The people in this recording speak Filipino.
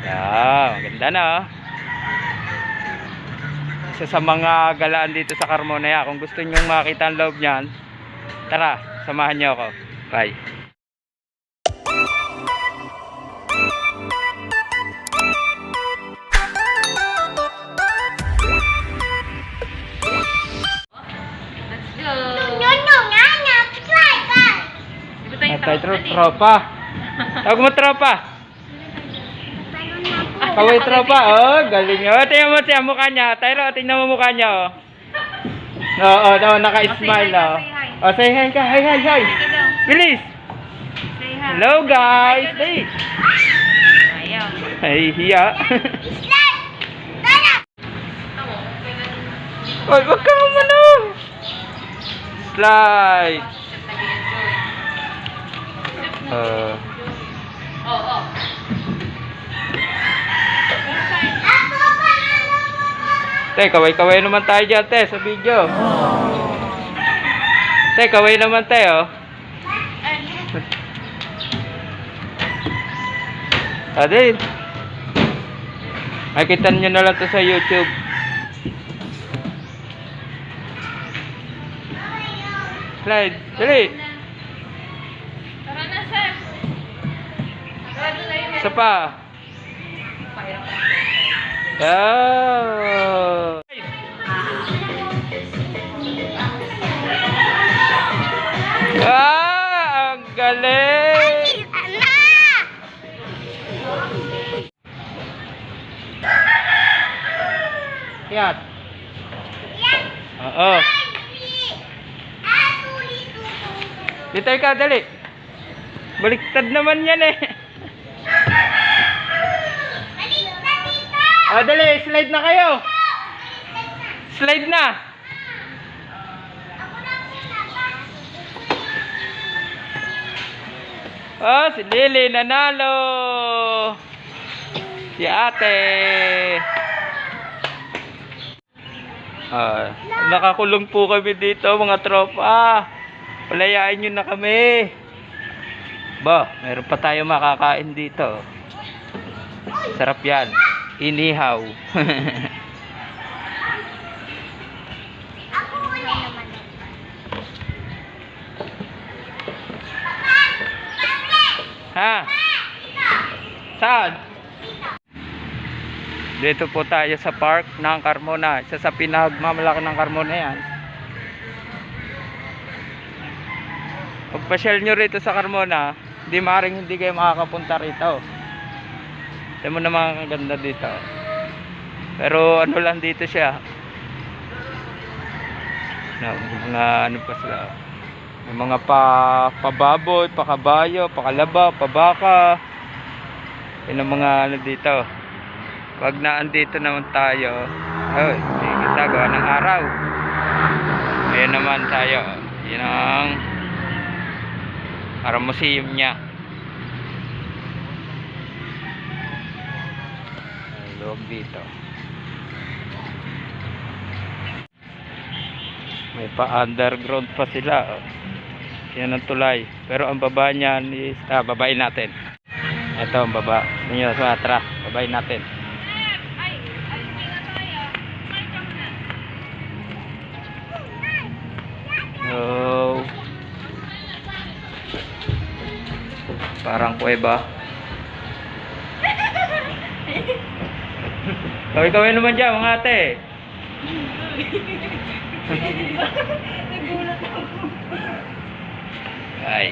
Maganda na oh. Isa sa mga galaan dito sa Carmona. Kung gusto nyong makita ang loob niyan, tara, samahan niyo ako. Bye. Atay tropa. Tawag mo tropa. Kaway tropa. Oh, galing. Oh, tingnan mo siya mukha niya. Tyro, tingnan mo mukha niya oh. Oo, naka-smile oh. Oh, say hi ka. Hi. Bilis. Hello guys. Hey. Ayaw. Hey, hiya. Oy, wag kang umano. Slide. Oo. Te, kaway-kaway naman tayo dyan, te, sa video. Te, kaway naman tayo. Adin. Makita nyo na lang to sa YouTube. Slide, dali. Tara na, sir. Isa pa. Oh. Ang galing. Yan. Oo. Dito ka, dali. Baliktad naman yan eh. Oh, dali, slide na kayo. Slide na. Oh, si Lily nanalo. Si ate. Nakakulong po kami dito mga tropa. Palayain nyo na kami. Ba, meron pa tayo makakain dito. Sarap yan. Inihaw. Ha? Saan? Dito po tayo sa park ng Carmona. Isa sa pinagmamalaki ng Carmona yan. Pagpasyal nyo rito sa Carmona, hindi kayo makakapunta rito. Tignan mo naman ang ganda dito. Pero ano lang dito siya. Mga ano pa sila. May mga pababoy, pakabayo, pakalaba, pabaka. Yan ang mga ano dito. Pag naandito naman tayo, ay, kita gawa ng araw. Ayan naman tayo. Yan ang parang museum niya. Loob dito. May pa-underground pa sila. Yan ang tulay. Pero ang baba niyan is, babain natin. Ito ang baba. Ninyo sa atra. Babain natin. So, parang kuweba. Kaway-kaway naman dyan mga ate. Nagulat ako. Ay.